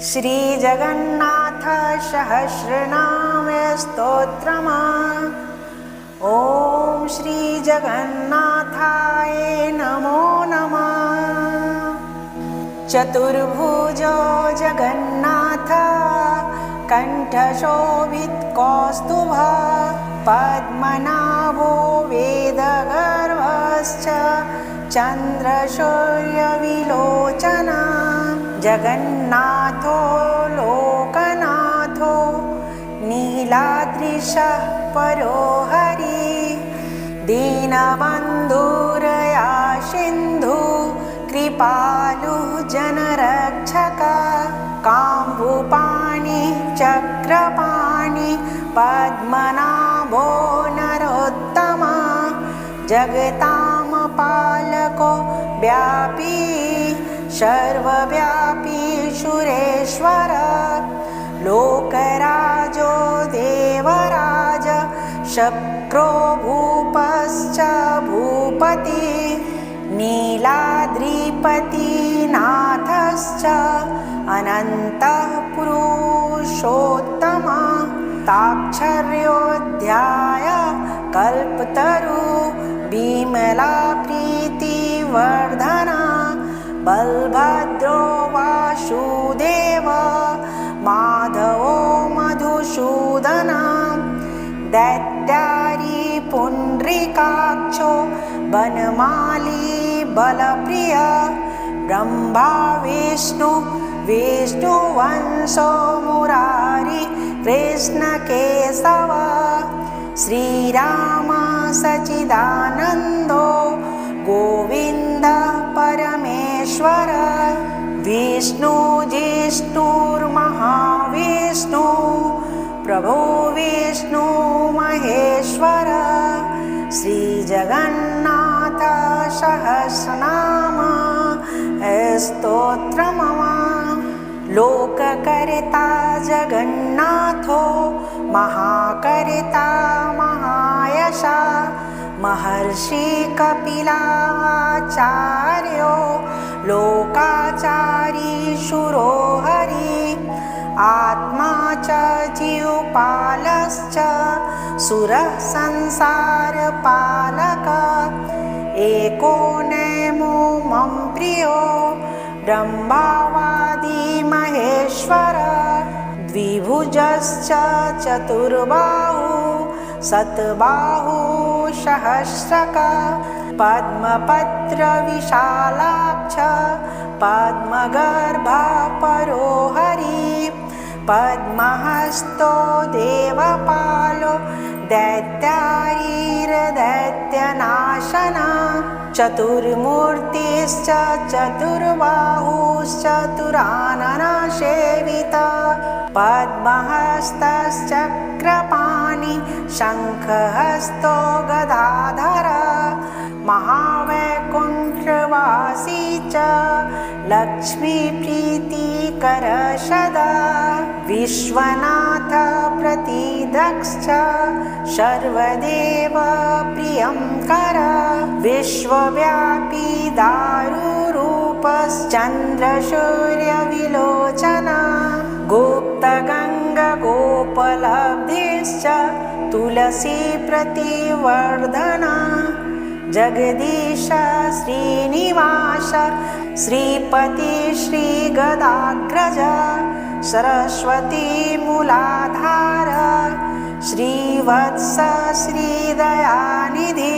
श्रीजगन्नाथ सहस्रनाम स्तोत्रम्। ॐ श्रीजगन्नाथाय नमो नमः। चतुर्भुजो जगन्नाथ कण्ठशोभितकौस्तुभः पद्मनाभो वेदगर्भश्च चन्द्रसूर्यविलोचनः। जगन्नाथो लोकनाथो नीलाद्रिशः परो हरिः। दीनबन्धुरया सिन्धु कृपालुः जनरक्षकः। काम्भुपाणिः चक्रपाणिः पद्मनाभो नरोत्तमः। जगतां पालको व्यापी सर्वव्यापी सुरेश्वर। लोकराजो देवराज शक्रो भूपश्च भूपतिः। नीलाद्रिपतिनाथश्च अनन्तः पुरुषोत्तमः। ताक्षर्योऽध्याय कल्पतरु विमला प्रीतिवर्धना। बलभद्रो वासुदेव माधवो मधुसूदना। दैत्यारी पुण्ड्रीकाक्षो वनमाली बलप्रिय। ब्रह्मा विष्णु विष्णुवंशो मुरारी कृष्णकेशव। श्रीराम सच्चिदानन्दो गोविन्द परमेश्वर। विष्णु जिष्णुर्महाविष्णु प्रभो विष्णु महेश्वर। श्रीजगन्नाथ सहस्रनाम स्तोत्रम्। लोककर्ता जगन्नाथो महाकर्ता महायशः। महर्षि कपिलाचार्यो लोकाचारी सुरो हरिः। आत्मा च जीवपालश्च सुरः संसारपालकः। एको नैमो मम प्रियो ब्रह्मवादी महेश्वर। द्विभुजश्च चतुर्बाहु शतबाहु सहस्रकः। पद्मपत्र विशालाक्ष पद्मगर्भः परो हरिः। पद्महस्तो देवपालो दैत्यारिर्दैत्यनाशनः। चतुर्मूर्तिश्च चतुर्बाहुश्चतुराननः सेवितः। पद्महस्तश्चक्रपाणिः शङ्खहस्तो गदाधरः। महावैकुण्ठवासी च लक्ष्मीप्रीतिकरः सदा। विश्वनाथ प्रतिदक्षश्च सर्वदेव प्रियङ्करः। विश्वव्यापी दारुरूपश्चन्द्रसूर्यविलोचनः। गुप्तगङ्गगोपलब्धिश्च तुलसीप्रतिवर्धना। जगदीश श्रीनिवास श्रीपति श्रीगदाग्रज। सरस्वती मूलाधार श्रीवत्स श्रीदयानिधि।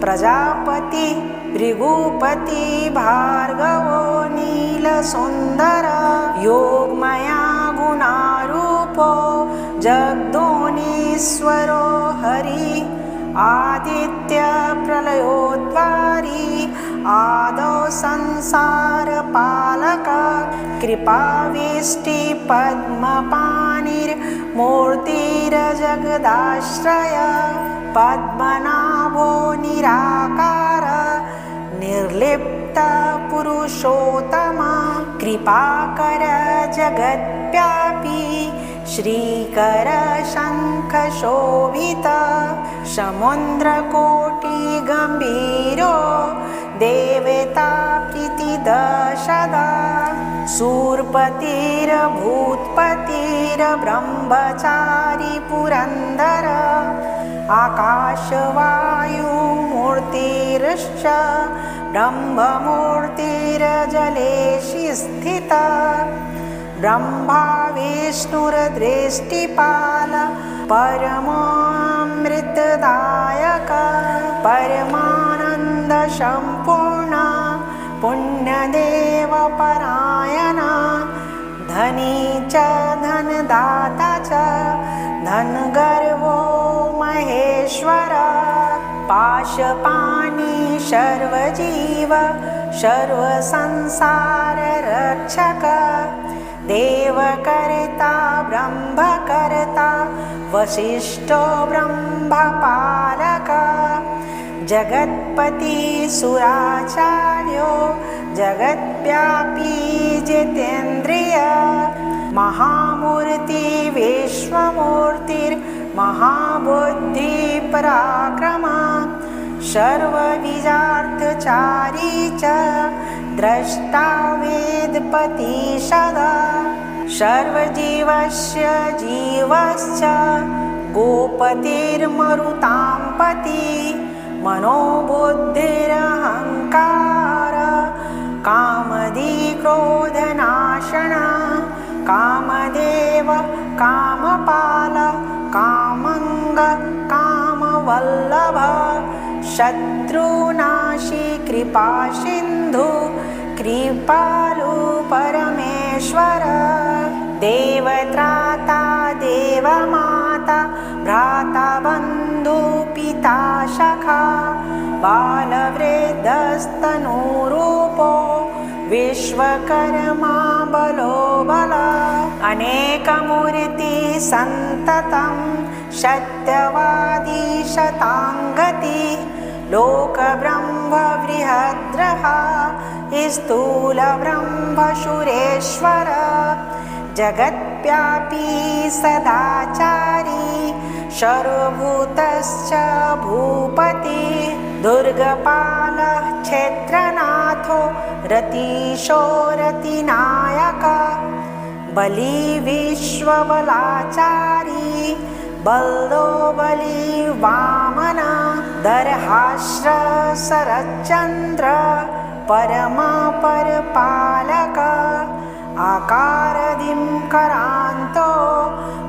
प्रजापति भृगुपति भार्गवो नीलसुन्दर। योगमया गुणारूपो जगदोनीश्वरो हरिः। आदित्य प्रलयोद्वारी आदौ संसारपालक। कृपावेष्टि पद्मपाणिर्मूर्तिर्जगदाश्रय। पद्मनाभो निराकार निर्लिप्त पुरुषोत्तम। कृपाकर जगद्व्यापी श्रीकर शङ्खशोभित। समुद्रकोटि गम्भीरो देवता प्रीतिद सदा। शूरपतिर्भूतपतिर्ब्रह्मचारी पुरन्दर आकाशवायुमूर्तिर्श्च ब्रह्ममूर्तिर्जलेषु स्थिता ब्रह्मा विष्णुर्दृष्टिपाल परमामृतदायक परमानन्दसम्पूर्ण पुण्यदेवपरायण धनी च धनदाता च धनगर्वो महेश्वर पाशपाणि सर्वजीव सर्वसंसाररक्षक देवकर्ता ब्रह्मकर्ता वसिष्ठो ब्रह्मपालक जगत्पति सुराचार्यो जगद्व्यापी जितेन्द्रिय महामूर्ति विश्वमूर्तिर्महाबुद्धि पराक्रम सर्वबीजार्थचारी च द्रष्टा वेदपति सदा सर्वजीवस्य जीवश्च गोपतिर्मरुतां पति मनोबुद्धिरहङ्कार कामदी क्रोधनाशन कामदेव कामपाल कामङ्ग कामवल्लभ शत्रुनाशी कृपासिन्धु कृपालु परमेश्वर देवत्राता देवमाता भ्राता बन्धु पिता सखा बालवृद्धस्तनूरूपो विश्वकर्मा बलो बल अनेकमूर्ति सन्ततं सत्यवादी शताङ्गति लोकब्रह्म बृहद्रहा स्थूलब्रह्म सुरेश्वर जगद्व्यापी सदाचारी सर्वभूतश्च भूपति दुर्गपालः क्षेत्रनाथो रतीशो रतिनायक बली विश्वबलाचारी बल्दो बली वामन दर्हास्र शरच्चन्द्र परमा परपालक आकारदिङ्करान्तो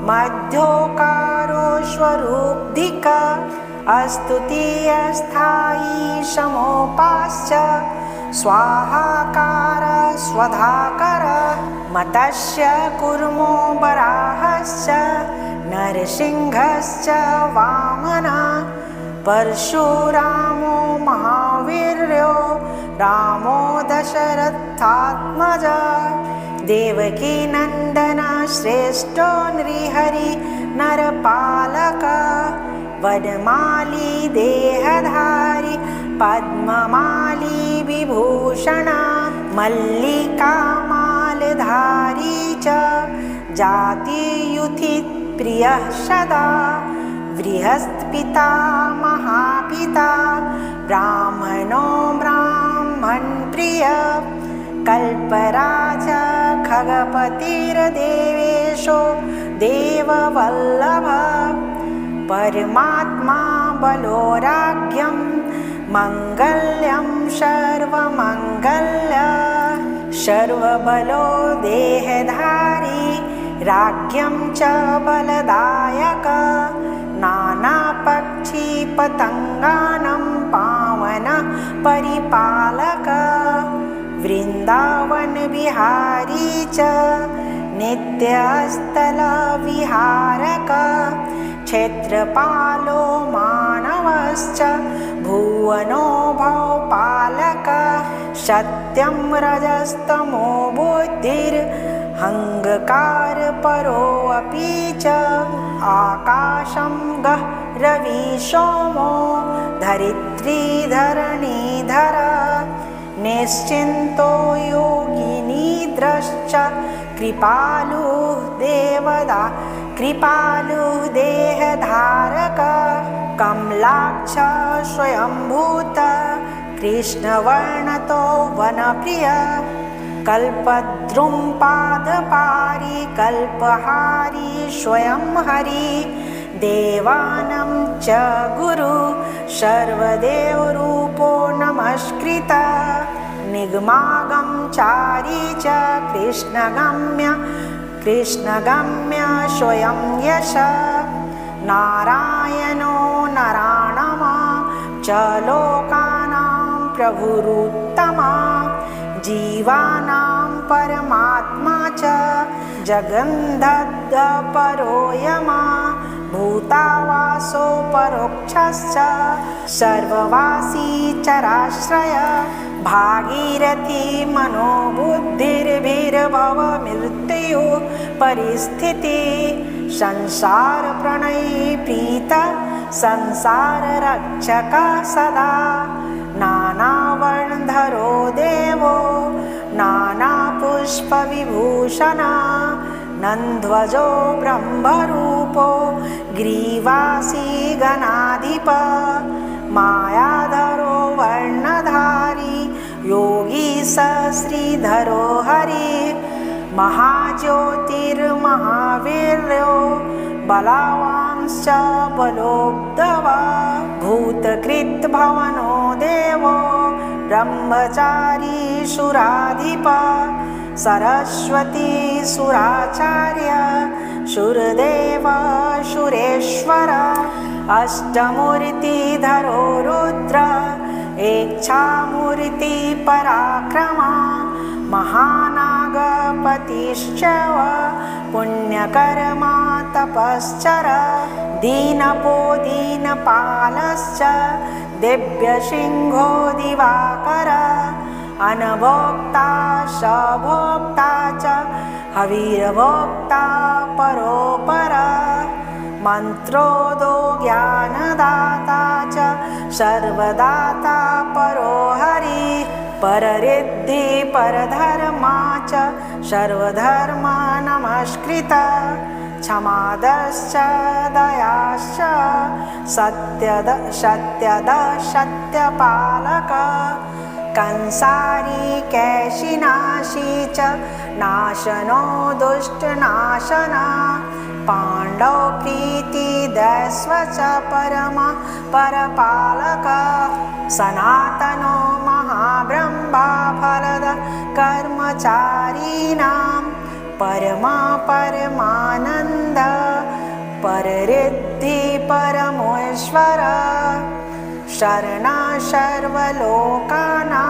मध्योकारो स्वरूपधिक अस्तुतीयस्थायी समोपाश्च स्वाहाकार स्वधाकर मतस्य कूर्मो वराहश्च नरसिंहश्च वामन परशुरामो महावीर्यो रामो दशरथात्मज देवकी नंदन श्रेष्ठो नृहरि नरपालक वनमाली देहधारी पद्ममाली विभूषण मल्लिका मालधारी च जातियुथित प्रियः सदा बृहस्पतिता महापिता ब्राह्मणो ब्राह्मणप्रिय कल्पराज खगपतिर्देवेशो देववल्लभ परमात्मा बलोराज्ञं मङ्गल्यं सर्वमङ्गल्य सर्वबलो देहधारी राज्ञं च बलदायक नानापक्षिपतङ्गानां पावन परिपालक वृन्दावनविहारी च नित्यस्थलविहारक क्षेत्रपालो मानवश्च भुवनो भवपालक सत्यं रजस्तमो बुद्धिरहङ्कार परोऽपि च आकाशं गः रवि सोमो धरित्री धरणीधर निश्चिन्तो योगिनीद्रश्च कृपालुः देवदा कृपालुः देहधारक कमलाक्ष स्वयंभूत कृष्णवर्णतो वनप्रिय कल्पद्रुमपादपारी कल्पहारी स्वयं हरि देवानं च गुरु सर्वदेवरूपो नमस्कृता निगमागमचारी च कृष्णगम्य स्वयं यश नारायणो नराणां च लोकानां प्रभुरुत्तमा जीवानां परमात्मा च जगन्धद्परो यमा भूतावासो परोक्षश्च सर्ववासी चराश्रय भागीरथी मनोबुद्धिर्भिर्भव मृत्यु परिस्थिति संसार प्रणयी प्रीत संसार रक्षक सदा नानावर्णधरो देवो नानापुष्पविभूषण नन्ध्वजो ब्रह्मरूपो ग्रीवासी गणाधिप मायाधरो वर्णधारी योगी स श्रीधरो हरि महाज्योतिर्महावीर्यो बलवांश्च बलोद्भवा भूतकृद्भवनो देवो ब्रह्मचारी सुराधिप सरस्वती सुराचार्य सुरदेव सुरेश्वर अष्टमूर्तिधरो रुद्र इच्छामूर्ति पराक्रमा महानागपतिश्च पुण्यकर्मा तपश्चर दीनपो दीनपालश्च दिव्यसिंहो दिवाकर अनभोक्ता सभोक्ता च हविर्भोक्ता परोपर मन्त्रोदो ज्ञानदाता च सर्वदाता परो हरि पररिद्धि परधर्मा च सर्वधर्म नमस्कृत क्षमादश्च दयाश्च सत्यपालक कंसारी कैशिनाशी च नाशनो दुष्टनाशन पांडव प्रीतिदस्व च परमा परपालक सनातनो महाब्रह्मा फलद कर्मचारीणां परमानंद पररिद्धि परमेश्वर शरणा सर्वलोकानां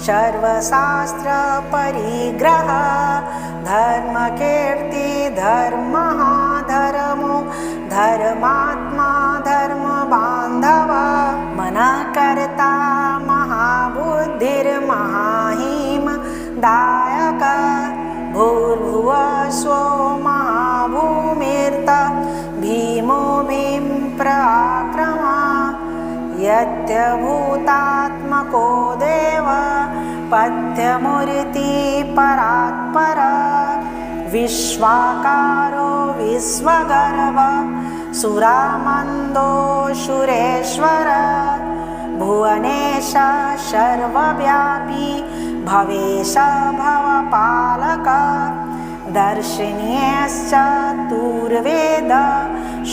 सर्वशास्त्र परिग्रह धर्मकीर्ति धर्मः धर्मो धर्मात्मा धर्मबान्धव मनकर्ता महाबुद्धिर्महाहिम दायक भूर्भुवस्वो महाभूमिर्त भीमो भीम पराक्रमा यत्यभूतात्मको देव पद्यमूर्ति परात्पर विश्वाकारो विश्वगर्भ सुरामन्दो सुरेश्वर भुवनेश सर्वव्यापी भवेश भवपालक दर्शनीयश्चतुर्वेद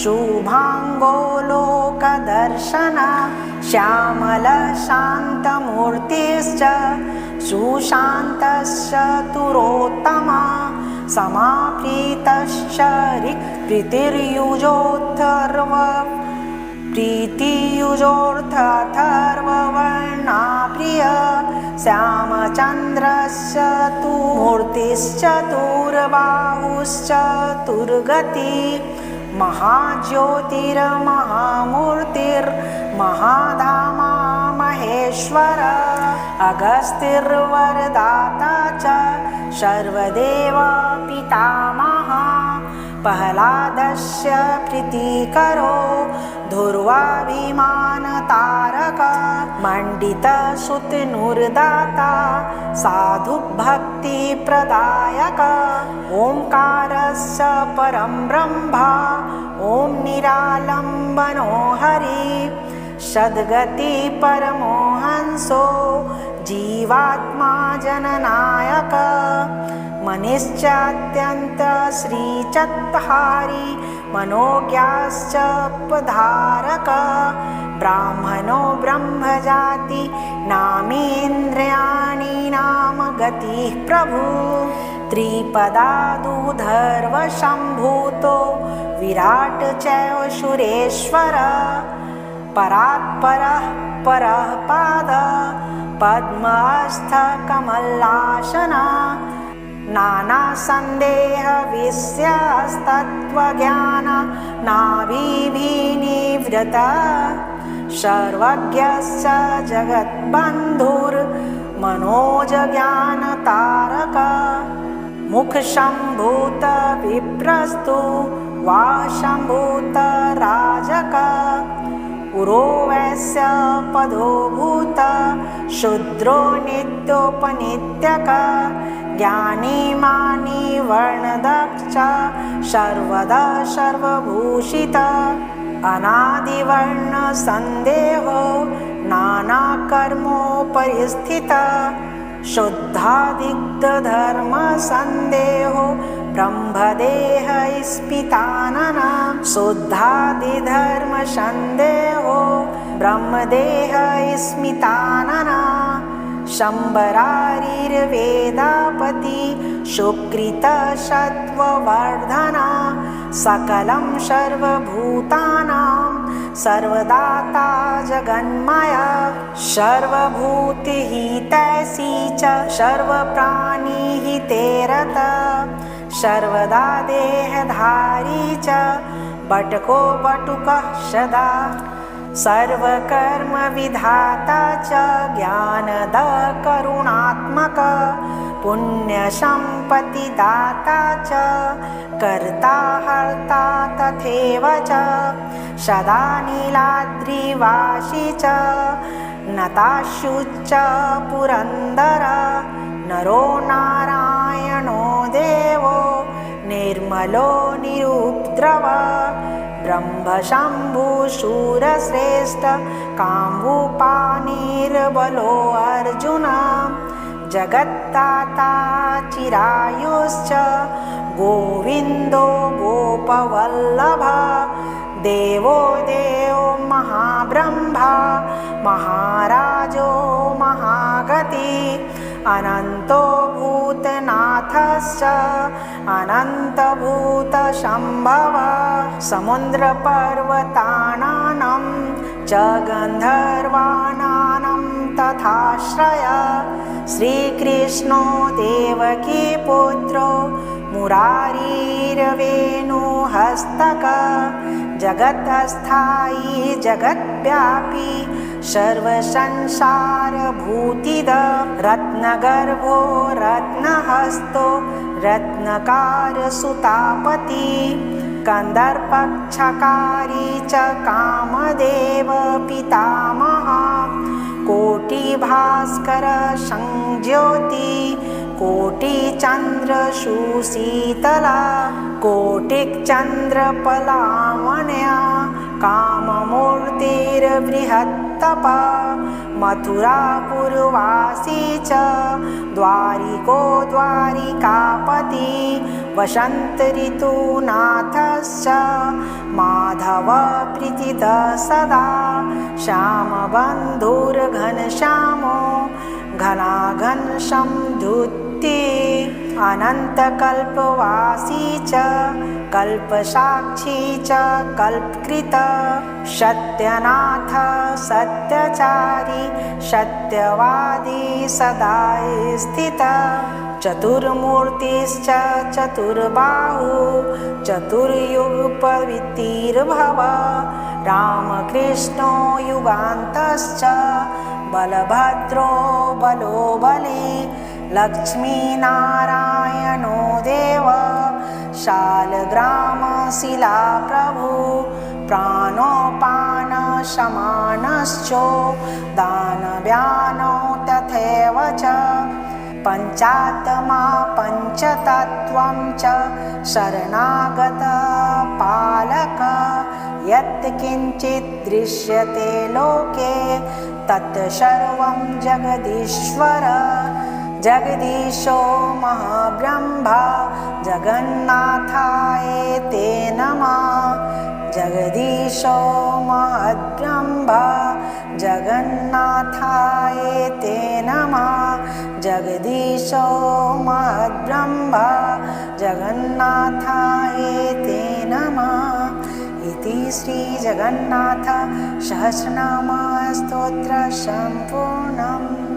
शुभांगो लोकदर्शन श्यामल शान्तमूर्तिश्च सुशान्तश्चतुरोत्तमा समाप्रीतश्च प्रीतियुजोऽथर्ववर्णाप्रिय श्यामचन्द्रस्य तु मूर्तिश्चतुर्बाहुश्चतुर्गति महाज्योतिर्महामूर्तिर्महाधामा महेश्वर अगस्तिर्वरदाता च सर्वदेव पितामह प्रह्लादस्य प्रीतिकरो ध्रुवाभिमानतारक मण्डितसुतनुर्दाता साधुभक्तिप्रदायक ओंकारस्य परं ब्रह्म ॐ निरालम्बनो हरि सद्गति परमोहंसो जीवात्मा जननायक मनिश्चात्यन्त श्रीचत्हारी मनोज्ञाश्च पधारक ब्राह्मणो ब्रह्मजाति नामेन्द्रियाणि नाम गतिः प्रभु त्रिपदादुधर्वसम्भूतो विराट चैव सुरेश्वर परात्परः परः पाद पद्मस्थकमलासन नानासन्देहविषयस्तत्त्वज्ञान नाभिनिवृत सर्वज्ञस्य जगद्बन्धुर्मनोजज्ञानतारक मुखसम्भूत विप्रस्तु वासम्भूत राजक उरोवैश्य पदोभूत शूद्रो नित्योपनित्यक ज्ञानी मानी वर्णदक्ष सर्वदा सर्वभूषित अनादिवर्ण संदेहो नानाकर्मोपरिस्थित शुद्धादिग्धर्म संदेहो ब्रह्मदेह स्मितानन शुद्धादिधर्म संदेहो ब्रह्मदेह स्मितानन शम्बरारिर्वेदापति सुकृत सत्त्ववर्धना सकलं सर्वभूतानां सर्वदाता जगन्माया सर्वभूतहितैषी च सर्वप्राणिहिते रत सर्वदा देहधारी च बटको बटुकः सदा सर्वकर्म विधाता च ज्ञानद करुणात्मक पुण्यसम्पत्तिदाता च कर्ता हर्ता तथैव च सदा नीलाद्रिवासी च नताशुच्च पुरन्दर नरो नारायणो देवो निर्मलो निरुपद्रव ब्रह्मशम्भुशूरश्रेष्ठ काम्बुपाणिर्बलो अर्जुन जगत्ताता चिरायुश्च गोविन्दो गोपवल्लभ देवो देवो महाब्रह्मा महाराजो महागति अनन्तो भूतनाथश्च अनन्तभूतसम्भव समुद्रपर्वतानां च गन्धर्वाणां तथाश्रय श्रीकृष्णो देवकी पुत्रो मुरारीरवेणुहस्तक जगत्स्थायी जगद्व्यापी सर्वसंसारभूतिद रत्नगर्भो रत्नहस्तो रत्नकारसुतापति कन्दर्पक्षकारी च कामदेव पितामह कोटिभास्कर संज्योति कोटिचन्द्रशुशीतला कोटिचन्द्रपलावण्या काममूर्तिर्बृहत्तप मथुरापुरवासी च द्वारिको द्वारिकापति वसन्तऋतुनाथश्च माधव प्रीतिदः सदा श्यामबन्धुर्घनश्यामो घनाघनसंधुत्ति अनन्तकल्पवासी च कल्पसाक्षी च कल्पकृत सत्यनाथ सत्यचारी सत्यवादी सदा स्थित चतुर्मूर्तिश्च चतुर्बाहु चतुर्युगपवित्तिर्भव रामकृष्णो युगान्तश्च बलभद्रो बलो बली लक्ष्मीनारायणो देव शालग्रामशिला प्रभु प्राणोपानशमानश्चो दानव्यानो तथैव च पञ्चात्मा पञ्चतत्त्वं च शरणागत पालक यत् किञ्चित् दृश्यते लोके तत् सर्वं जगदीश्वर जगदीशो महाब्रह्मा जगन्नाथाय ते नमः जगदीशो महद्ब्रह्मा जगन्नाथाय ते नमः जगदीशो महद्ब्रह्मा जगन्नाथाय ते नमः इति श्री जगन्नाथ सहस्रनाम स्तोत्र संपूर्णम्।